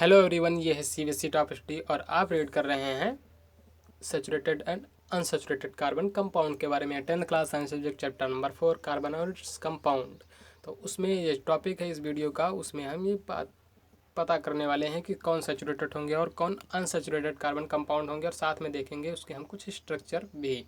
Hello everyone, ये है CBSE top study और आप रीड कर रहे हैं saturated and unsaturated carbon compound के बारे में। 10th class science subject chapter number 4 carbon और इट्स कंपाउंड। तो उसमें ये टॉपिक है इस वीडियो का। उसमें हम ये पता करने वाले हैं कि कौन सैचुरेटेड होंगे और कौन अनसैचुरेटेड कार्बन कंपाउंड होंगे, और साथ में देखेंगे उसके हम कुछ स्ट्रक्चर भी।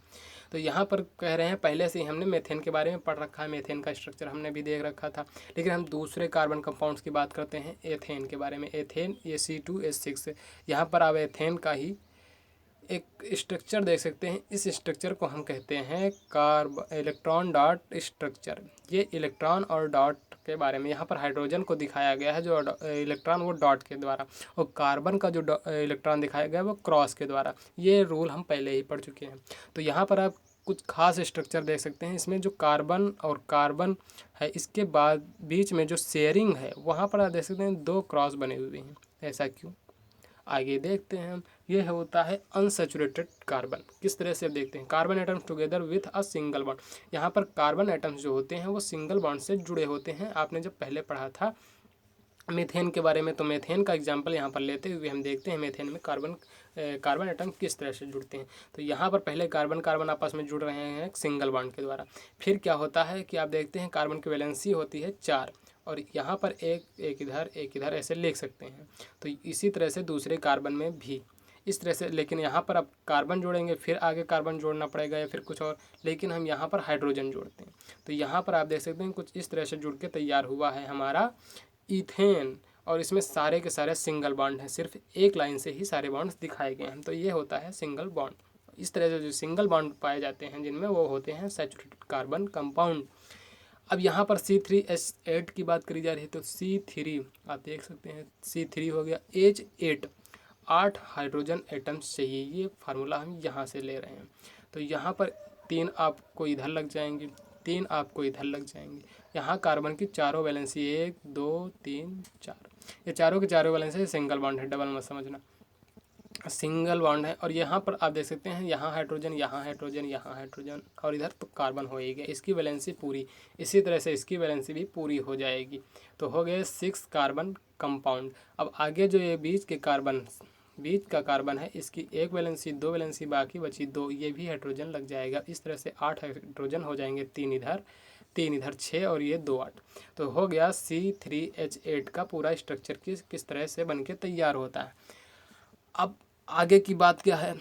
तो यहाँ पर कह रहे हैं, पहले से ही हमने मेथेन के बारे में पढ़ रखा है, मेथेन का स्ट्रक्चर हमने भी देख रखा था। लेकिन हम दूसरे कार्बन कंपाउंड्स की बात करते हैं, एथेन के बारे में। एथेन ये C2H6। यहाँ पर आप एथेन का ही एक स्ट्रक्चर देख सकते हैं। इस स्ट्रक्चर को हम कहते हैं इलेक्ट्रॉन डॉट स्ट्रक्चर। ये इलेक्ट्रॉन और डॉट के बारे में, यहाँ पर हाइड्रोजन को दिखाया गया है जो इलेक्ट्रॉन वो डॉट के द्वारा, और कार्बन का जो इलेक्ट्रॉन दिखाया गया है वो क्रॉस के द्वारा। ये रूल हम पहले ही पढ़ चुके हैं। तो यहाँ पर आप कुछ खास स्ट्रक्चर देख सकते हैं। इसमें जो कार्बन और कार्बन है, इसके बाद बीच में जो शेयरिंग है, वहाँ पर आप देख सकते हैं 2 क्रॉस बने हुए हैं। ऐसा क्यों, आगे देखते हैं हम। ये होता है अनसैचुरेटेड कार्बन। किस तरह से देखते हैं, carbon atoms together with a single bond. यहाँ पर कार्बन एटम्स जो होते हैं वो सिंगल बॉन्ड से जुड़े होते हैं। आपने जब पहले पढ़ा था मीथेन के बारे में, तो मीथेन का एग्जांपल यहाँ पर लेते हुए हम देखते हैं मीथेन में कार्बन एटम किस तरह से जुड़ते हैं। तो यहाँ पर पहले कार्बन कार्बन आपस में जुड़ रहे हैं सिंगल बॉन्ड के द्वारा। फिर क्या होता है कि आप देखते हैं कार्बन की वैलेंसी होती है 4, और यहाँ पर एक इधर ऐसे लिख सकते हैं। तो इसी तरह से दूसरे कार्बन में भी इस तरह से, लेकिन यहाँ पर अब कार्बन जोड़ेंगे, फिर आगे कार्बन जोड़ना पड़ेगा या फिर कुछ और, लेकिन हम यहाँ पर हाइड्रोजन जोड़ते हैं। तो यहाँ पर आप देख सकते हैं कुछ इस तरह से जुड़ के तैयार हुआ है हमारा इथेन, और इसमें सारे के सारे सिंगल बॉन्ड हैं। सिर्फ एक लाइन से ही सारे बॉन्ड्स दिखाए गए हैं। तो ये होता है सिंगल बॉन्ड। इस तरह से जो सिंगल बॉन्ड पाए जाते हैं जिनमें, वो होते हैं सैचुरेटेड कार्बन कंपाउंड। अब यहाँ पर C3H8 की बात करी जा रही है। तो C3 आप देख सकते हैं, C3 हो गया H8, 8 हाइड्रोजन एटम्स चाहिए। ये फार्मूला हम यहाँ से ले रहे हैं। तो यहाँ पर 3 आपको इधर लग जाएंगे, 3 आपको इधर लग जाएंगे। यहाँ कार्बन की चारों वैलेंसी 1 2 3 4, ये चारों के चारों वैलेंसी सिंगल बॉन्ड है, डबल मत समझना, सिंगल बॉन्ड है। और यहाँ पर आप देख सकते हैं, यहाँ हाइड्रोजन, यहाँ हाइड्रोजन, यहाँ हाइड्रोजन, और इधर तो कार्बन हो ही गया। इसकी वैलेंसी पूरी, इसी तरह से इसकी वैलेंसी भी पूरी हो जाएगी। तो हो गए 6 कार्बन कंपाउंड। अब आगे जो ये बीच का कार्बन है, इसकी 1 वैलेंसी, 2 वैलेंसी, बाकी बची 2, ये भी हाइड्रोजन लग जाएगा। इस तरह से 8 हाइड्रोजन हो जाएंगे, 3 इधर 6, और ये 2 8। तो हो गया C3H8 का पूरा स्ट्रक्चर किस तरह से बन के तैयार होता है। अब आगे की बात क्या है,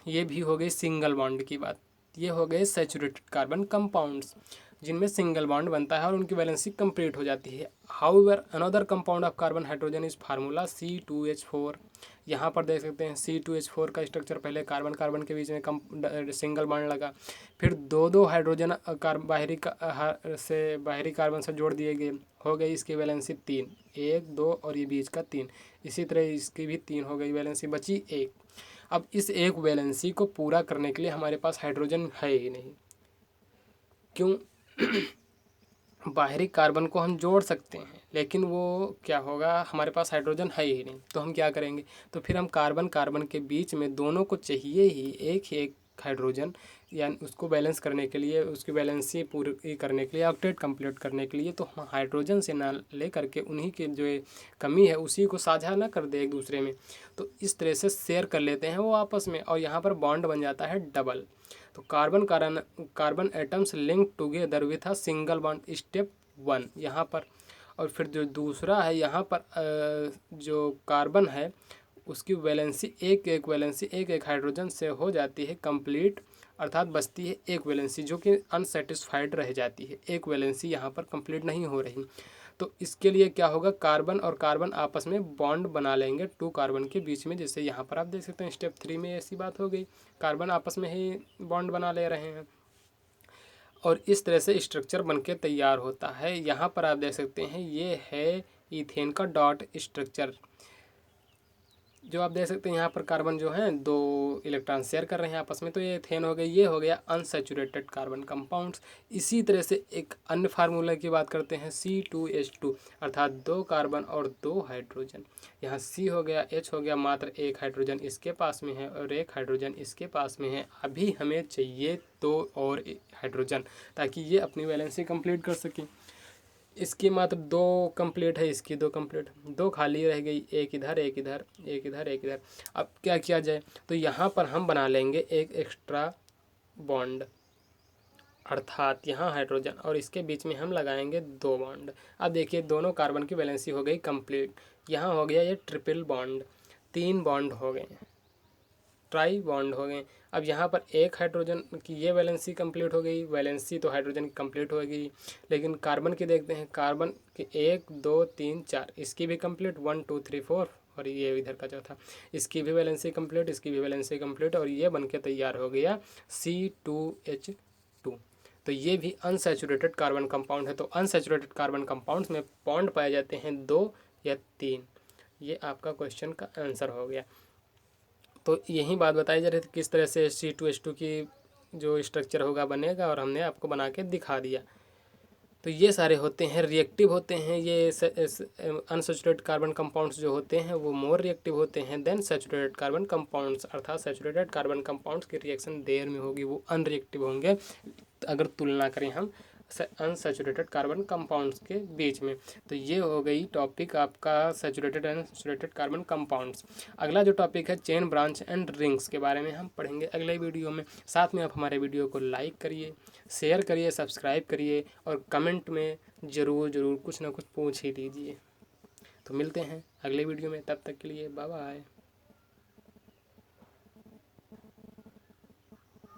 ये भी हो गई सिंगल बॉन्ड की बात। ये हो गए सैचुरेटेड कार्बन कंपाउंड्स जिनमें सिंगल बॉन्ड बनता है और उनकी वैलेंसी कंप्लीट हो जाती है। However another compound of carbon hydrogen is formula C2H4। यहाँ पर देख सकते हैं C2H4 का स्ट्रक्चर, पहले कार्बन कार्बन के बीच में सिंगल बॉन्ड लगा, फिर दो हाइड्रोजन बाहरी कार्बन से जोड़ दिए गए, हो गई इसकी वैलेंसी 3, 1 2 और ये बीच का 3। इसी तरह इसकी भी 3 हो गई वैलेंसी, बची 1। अब इस एक वैलेंसी को पूरा करने के लिए हमारे पास हाइड्रोजन है ही नहीं। क्यों? बाहरी कार्बन को हम जोड़ सकते हैं, लेकिन वो क्या होगा, हमारे पास हाइड्रोजन है ही नहीं। तो हम क्या करेंगे, तो फिर हम कार्बन कार्बन के बीच में दोनों को चाहिए ही एक हाइड्रोजन, यानी उसको बैलेंस करने के लिए, उसकी बैलेंसी पूरी करने के लिए, ऑक्टेट कंप्लीट करने के लिए, तो हम हाइड्रोजन से ना ले करके उन्हीं के जो कमी है उसी को साझा ना कर दे एक दूसरे में। तो इस तरह से शेयर कर लेते हैं वो आपस में, और यहाँ पर बॉन्ड बन जाता है डबल। तो carbon atoms link together with a single bond, step 1 यहाँ पर। और फिर जो दूसरा है यहाँ पर जो कार्बन है उसकी वैलेंसी एक हाइड्रोजन से हो जाती है कंप्लीट, अर्थात बचती है एक वैलेंसी जो कि अनसेटिस्फाइड रह जाती है। एक वैलेंसी यहाँ पर कंप्लीट नहीं हो रही। तो इसके लिए क्या होगा, कार्बन और कार्बन आपस में बॉन्ड बना लेंगे 2 कार्बन के बीच में। जैसे यहाँ पर आप देख सकते हैं स्टेप 3 में ऐसी बात हो गई, कार्बन आपस में ही बॉन्ड बना ले रहे हैं, और इस तरह से स्ट्रक्चर बनके तैयार होता है। यहाँ पर आप देख सकते हैं ये है इथेन का डॉट स्ट्रक्चर, जो आप देख सकते हैं यहाँ पर कार्बन जो है 2 इलेक्ट्रॉन शेयर कर रहे हैं आपस में। तो ये एथेन हो गई, ये हो गया अनसैचुरेटेड कार्बन कंपाउंड्स। इसी तरह से एक अन्य फार्मूला की बात करते हैं, C2H2, अर्थात 2 कार्बन और 2 हाइड्रोजन। यहाँ C हो गया, H हो गया, मात्र 1 हाइड्रोजन इसके पास में है और 1 हाइड्रोजन इसके पास में है। अभी हमें चाहिए 2 और हाइड्रोजन, ताकि ये अपनी वैलेंसी कंप्लीट कर सकें। इसकी मात्र 2 कंप्लीट है, इसकी 2 कंप्लीट, 2 खाली रह गई, एक इधर एक इधर एक इधर एक इधर। अब क्या किया जाए, तो यहाँ पर हम बना लेंगे एक एक्स्ट्रा बॉन्ड, अर्थात यहाँ हाइड्रोजन और इसके बीच में हम लगाएंगे 2 बॉन्ड। अब देखिए दोनों कार्बन की वैलेंसी हो गई कंप्लीट। यहाँ हो गया ये ट्रिपल बॉन्ड, 3 बॉन्ड हो गए, ट्राई बॉन्ड हो गए। अब यहाँ पर एक हाइड्रोजन की ये वैलेंसी कंप्लीट हो गई, वैलेंसी तो हाइड्रोजन की कंप्लीट हो गई, लेकिन कार्बन की देखते हैं, कार्बन के 1 2 3 4, इसकी भी कंप्लीट 1 2 3 4, और ये इधर का चौथा, इसकी भी वैलेंसी कंप्लीट, इसकी भी वैलेंसी कंप्लीट, और ये बनके तैयार हो गया C2H2। तो ये भी अनसैचुरेटेड कार्बन कंपाउंड है। तो अनसैचुरेटेड कार्बन कंपाउंड्स में बॉन्ड पाए जाते हैं 2 या 3। ये आपका क्वेश्चन का आंसर हो गया। तो यही बात बताई जा रही थी किस तरह से C2H2 की जो स्ट्रक्चर होगा बनेगा, और हमने आपको बना के दिखा दिया। तो ये सारे होते हैं रिएक्टिव होते हैं। ये अनसैचुरेटेड कार्बन कंपाउंड्स जो होते हैं वो मोर रिएक्टिव होते हैं देन सैचुरेटेड कार्बन कंपाउंड्स, अर्थात सैचुरेटेड कार्बन कंपाउंड्स की रिएक्शन देर में होगी, वो अनरिएक्टिव होंगे अगर तुलना करें हम अनसैचुरेटेड कार्बन कंपाउंड्स के बीच में। तो ये हो गई टॉपिक आपका saturated and unsaturated carbon compounds. अगला जो टॉपिक है चेन ब्रांच एंड रिंग्स के बारे में हम पढ़ेंगे अगले वीडियो में। साथ में आप हमारे वीडियो को लाइक करिए, शेयर करिए, सब्सक्राइब करिए, और कमेंट में ज़रूर कुछ ना कुछ पूछ ही दीजिए। तो मिलते हैं अगले वीडियो में, तब तक के लिए बाय बाय।